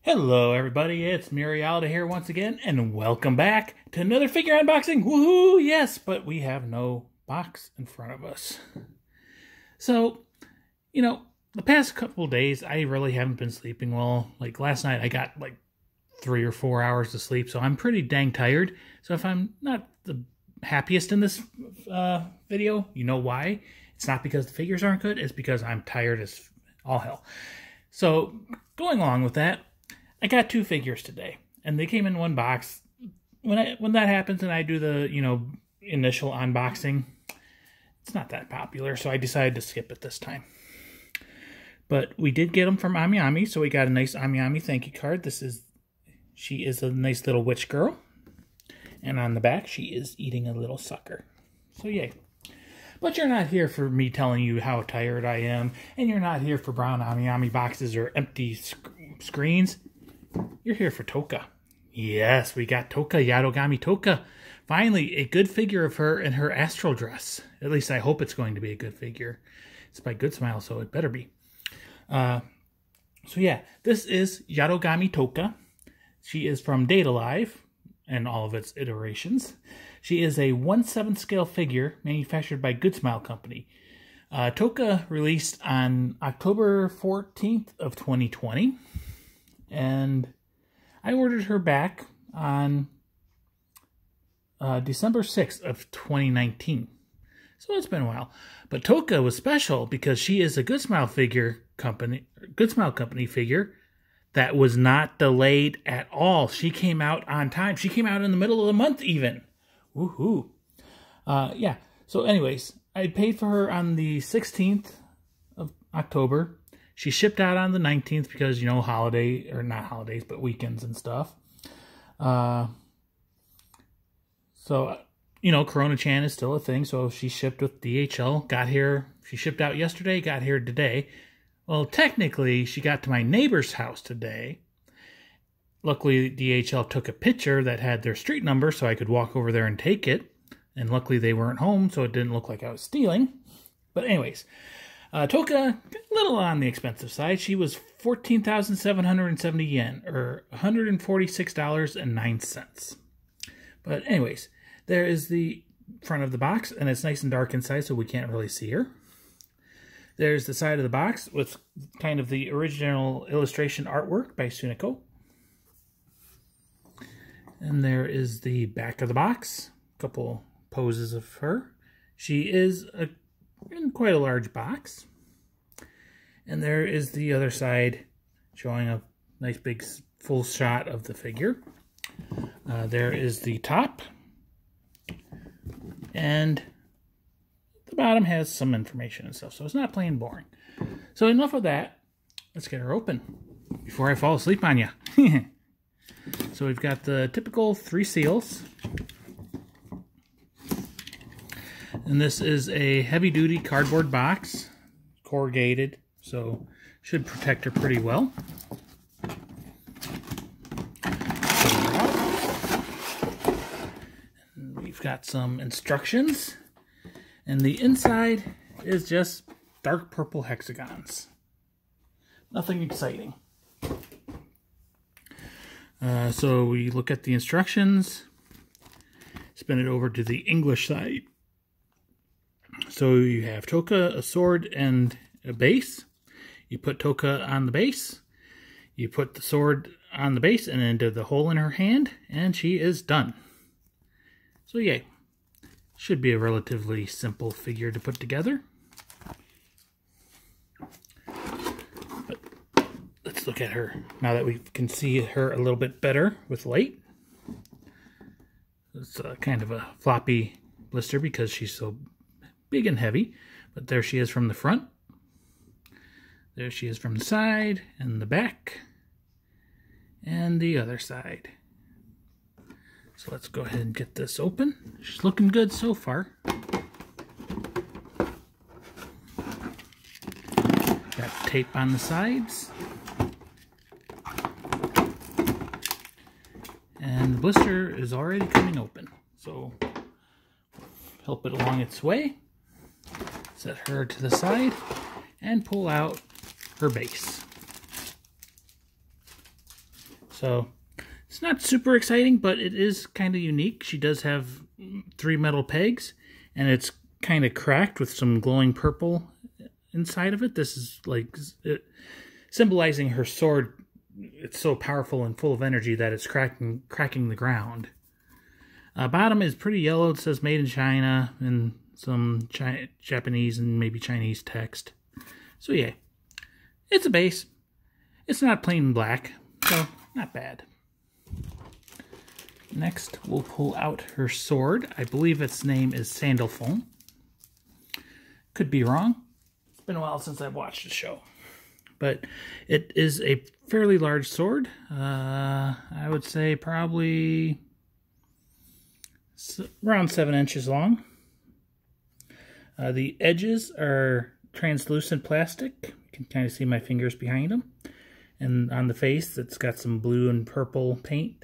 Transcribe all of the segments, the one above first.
Hello everybody, it's Murialda here once again, and welcome back to another figure unboxing. Woohoo! Yes, but we have no box in front of us. So, the past couple of days, I really haven't been sleeping well. Like last night, I got like 3 or 4 hours of sleep, so I'm pretty dang tired. So if I'm not the happiest in this video, you know why. It's not because the figures aren't good, it's because I'm tired as all hell. So, going along with that, I got 2 figures today, and they came in one box. When that happens and I do the, initial unboxing, it's not that popular, so I decided to skip it this time. But we did get them from Ami, so we got a nice Ami thank you card. She is a nice little witch girl, and on the back, she is eating a little sucker. So yay. But you're not here for me telling you how tired I am, and you're not here for brown Ami boxes or empty screens. You're here for Tohka. Yes, we got Tohka, Yatogami Tohka. Finally, a good figure of her in her Astral Dress. At least I hope it's going to be a good figure. It's by Good Smile, so it better be. So yeah, this is Yatogami Tohka. She is from Date Alive and all of its iterations. She is a 1/7 scale figure manufactured by Good Smile Company. Tohka released on October 14th of 2020. And I ordered her back on December 6th of 2019. So it's been a while. But Tohka was special because she is a Good Smile Company figure that was not delayed at all. She came out on time. She came out in the middle of the month even. Woohoo. Yeah. So anyways, I paid for her on the 16th of October. She shipped out on the 19th because, holiday, or not holidays, but weekends and stuff. So, Corona-chan is still a thing, so she shipped with DHL, got here, she shipped out yesterday, got here today. Well, technically, she got to my neighbor's house today. Luckily, DHL took a picture that had their street number, so I could walk over there and take it. And luckily, they weren't home, so it didn't look like I was stealing. But anyways, Tohka, a little on the expensive side. She was 14,770 yen, or $146.09. But anyways, there is the front of the box, and it's nice and dark inside, so we can't really see her. There's the side of the box with kind of the original illustration artwork by Suneko. And there is the back of the box, a couple poses of her. She is in quite a large box. And there is the other side showing a nice big full shot of the figure. There is the top. And the bottom has some information and stuff, so it's not plain boring. So enough of that. Let's get her open before I fall asleep on you. So we've got the typical 3 seals. And this is a heavy-duty cardboard box, corrugated, so should protect her pretty well. And we've got some instructions, and the inside is just dark purple hexagons. Nothing exciting. So we look at the instructions, spin it over to the English side. So you have Tohka, a sword, and a base. You put Tohka on the base. You put the sword on the base and into the hole in her hand, and she is done. So yay. Should be a relatively simple figure to put together. But let's look at her now that we can see her a little bit better with light. It's kind of a floppy blister because she's so big and heavy, but there she is from the front. There she is from the side and the back and the other side. So let's go ahead and get this open. She's looking good so far. Got tape on the sides. And the blister is already coming open. So help it along its way. Set her to the side and pull out her base. So it's not super exciting, but it is kind of unique. She does have 3 metal pegs, and it's kind of cracked with some glowing purple inside of it. This is like symbolizing her sword. It's so powerful and full of energy that it's cracking the ground. Bottom is pretty yellow. It says made in China and some Japanese and maybe Chinese text. So yeah, it's a base. It's not plain black, so not bad. Next, we'll pull out her sword. I believe its name is Sandalphone. Could be wrong. It's been a while since I've watched the show. But it is a fairly large sword. I would say probably around 7 inches long. The edges are translucent plastic. You can kind of see my fingers behind them. And on the face, it's got some blue and purple paint.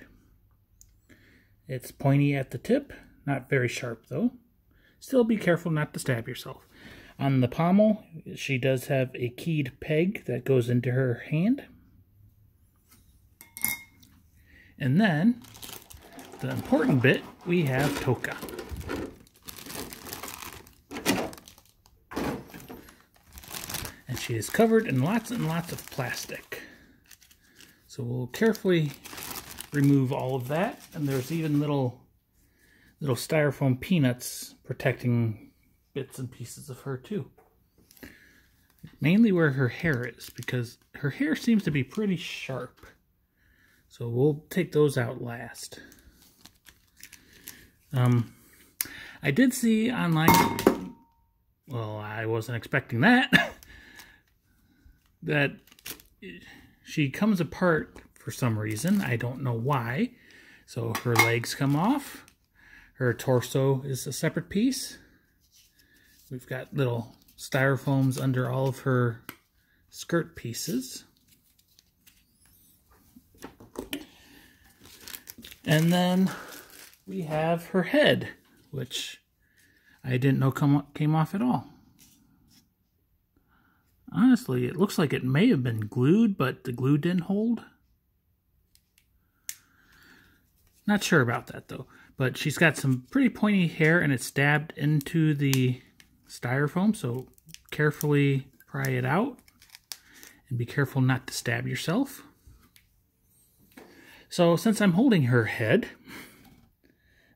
It's pointy at the tip. Not very sharp, though. Still be careful not to stab yourself. On the pommel, she does have a keyed peg that goes into her hand. And then, the important bit, we have Tohka. And she is covered in lots and lots of plastic. So we'll carefully remove all of that. And there's even little styrofoam peanuts protecting bits and pieces of her too. Mainly where her hair is, because her hair seems to be pretty sharp. So we'll take those out last. I did see online, well, I wasn't expecting that, that she comes apart for some reason. I don't know why. So her legs come off. Her torso is a separate piece. We've got little styrofoams under all of her skirt pieces. And then we have her head, which I didn't know came off at all. Honestly, it looks like it may have been glued, but the glue didn't hold. Not sure about that, though. But she's got some pretty pointy hair, and it's stabbed into the styrofoam, so carefully pry it out. And be careful not to stab yourself. So, since I'm holding her head,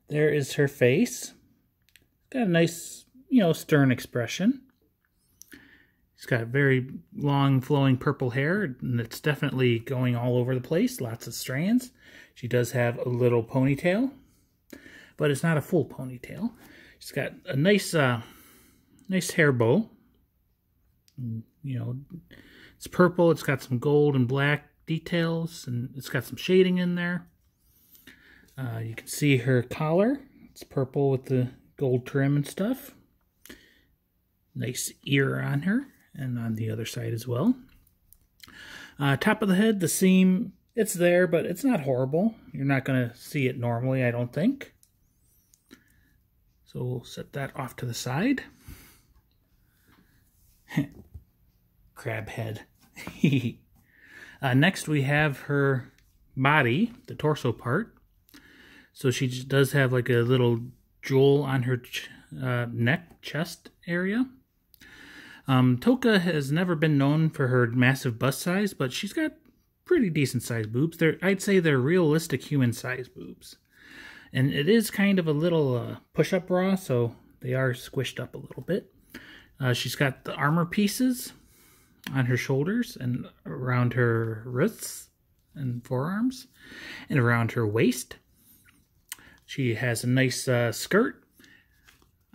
there is her face. Got a nice, stern expression. She's got very long, flowing purple hair, and it's definitely going all over the place. Lots of strands. She does have a little ponytail, but it's not a full ponytail. She's got a nice hair bow. It's purple. It's got some gold and black details, and it's got some shading in there. You can see her collar. It's purple with the gold trim and stuff. Nice ear on her, and on the other side as well. Top of the head, the seam, it's there, but it's not horrible. You're not going to see it normally, I don't think. So we'll set that off to the side. Crab head. Next we have her body, the torso part. So she just does have like a little jewel on her neck, chest area. Tohka has never been known for her massive bust size, but she's got pretty decent sized boobs. I'd say they're realistic human sized boobs. And it is kind of a little push-up bra, so they are squished up a little bit. She's got the armor pieces on her shoulders and around her wrists and forearms and around her waist. She has a nice skirt.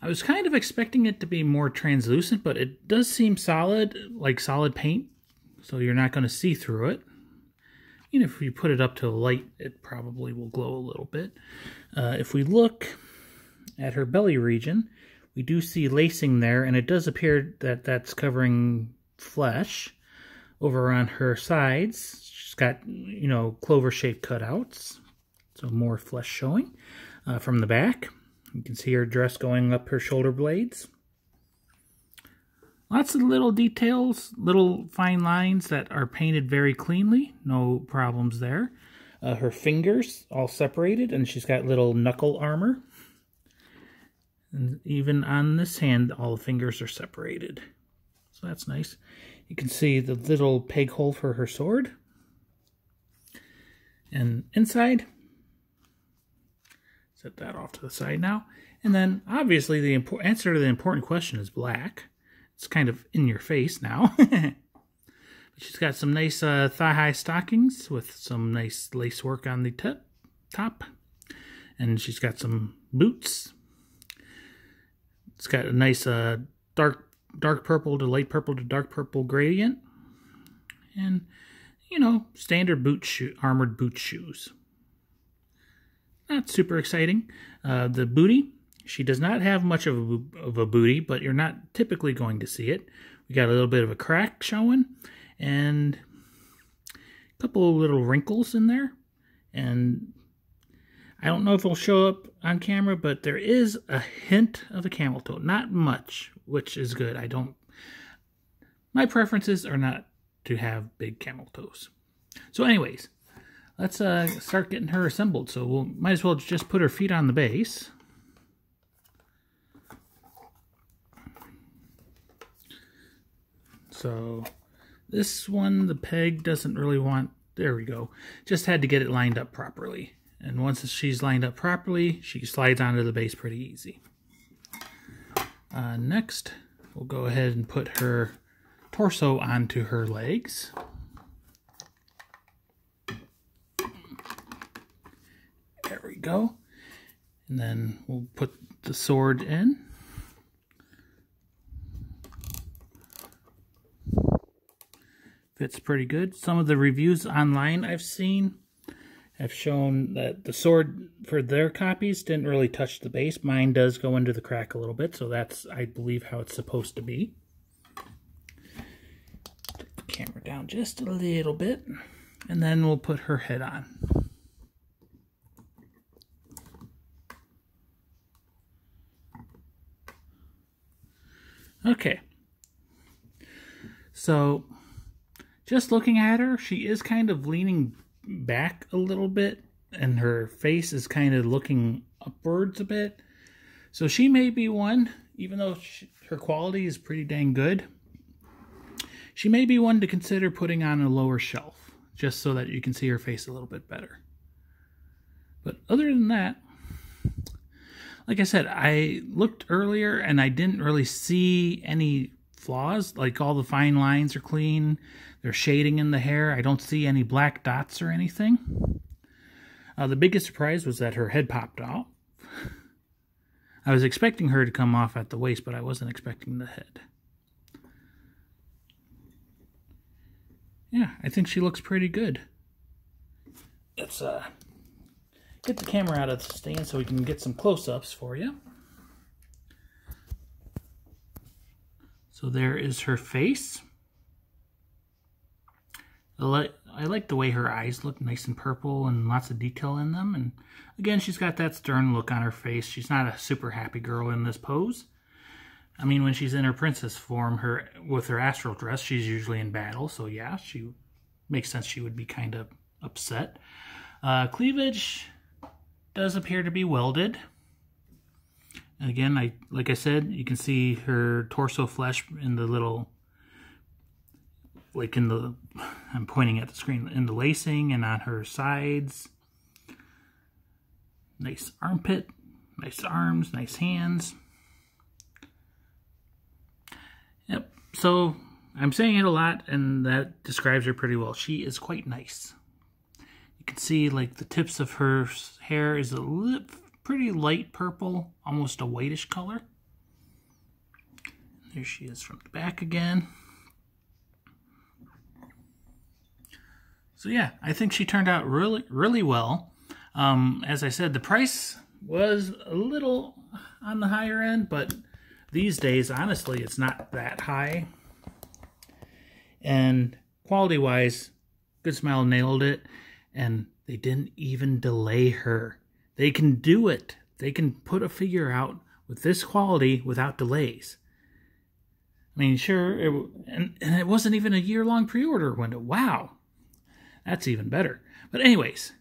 I was kind of expecting it to be more translucent, but it does seem solid, like solid paint, so you're not going to see through it. Even if you put it up to light, it probably will glow a little bit. If we look at her belly region, we do see lacing there, and it does appear that that's covering flesh. Over on her sides, she's got, clover-shaped cutouts, so more flesh showing. From the back, you can see her dress going up her shoulder blades. Lots of little details, little fine lines that are painted very cleanly. No problems there. Her fingers all separated, and she's got little knuckle armor. And even on this hand, all the fingers are separated. So that's nice. You can see the little peg hole for her sword. And inside, set that off to the side now. And then, obviously, the answer to the important question is black. It's kind of in your face now. She's got some nice thigh-high stockings with some nice lace work on the top. And she's got some boots. It's got a nice dark purple to light purple to dark purple gradient. And, you know, standard armored boot shoes. Not super exciting. The booty, she does not have much of a booty, but you're not typically going to see it. We got a little bit of a crack showing, and a couple of little wrinkles in there. And I don't know if it'll show up on camera, but there is a hint of a camel toe. Not much, which is good. My preferences are not to have big camel toes. So anyways, let's start getting her assembled. So we'll might as well just put her feet on the base. So this one, the peg doesn't really want, there we go. Just had to get it lined up properly. And once she's lined up properly, she slides onto the base pretty easy. Next, we'll go ahead and put her torso onto her legs. There we go. And then we'll put the sword in. Fits pretty good. Some of the reviews online I've seen have shown that the sword for their copies didn't really touch the base. Mine does go into the crack a little bit, so that's, I believe, how it's supposed to be. Put the camera down just a little bit, and then we'll put her head on. Okay. So, just looking at her, she is kind of leaning back a little bit, and her face is kind of looking upwards a bit. So she may be one, even though her quality is pretty dang good, she may be one to consider putting on a lower shelf, just so that you can see her face a little bit better. But other than that, like I said, I looked earlier and I didn't really see any flaws. Like, all the fine lines are clean. There's shading in the hair. I don't see any black dots or anything. The biggest surprise was that her head popped off. I was expecting her to come off at the waist, but I wasn't expecting the head. Yeah, I think she looks pretty good. Let's get the camera out of the stand so we can get some close-ups for you. So there is her face. I like the way her eyes look nice and purple and lots of detail in them. And again, she's got that stern look on her face. She's not a super happy girl in this pose. I mean, when she's in her princess form, with her astral dress, she's usually in battle. So yeah, she makes sense she would be kind of upset. Cleavage does appear to be welded. And again, like I said, you can see her torso flesh in the little, like in the, I'm pointing at the screen, in the lacing and on her sides. Nice armpit, nice arms, nice hands. Yep, so I'm saying it a lot, and that describes her pretty well. She is quite nice. You can see, like, the tips of her hair is a pretty light purple, almost a whitish color. There she is from the back again. So yeah, I think she turned out really, really well. As I said, the price was a little on the higher end, but these days, honestly, it's not that high. And quality-wise, Good Smile nailed it, and they didn't even delay her. They can do it. They can put a figure out with this quality without delays. I mean, sure, and it wasn't even a year-long pre-order window. Wow, that's even better. But anyways,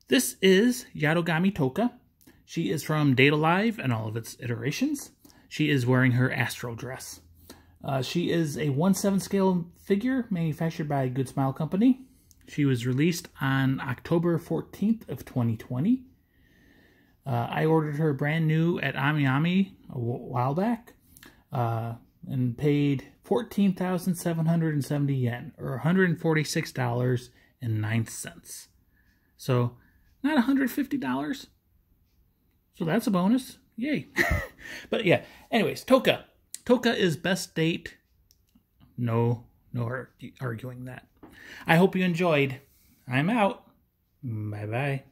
This is Yatogami Tohka. She is from Date Alive and all of its iterations. She is wearing her Astral Dress. She is a 1/7 scale figure manufactured by Good Smile Company. She was released on October 14th of 2020. I ordered her brand new at AmiAmi a while back and paid 14,770 yen, or $146.09. So not $150. So that's a bonus. Yay. But yeah, anyways, Tohka. Tohka is best date. No arguing that. I hope you enjoyed. I'm out. Bye-bye.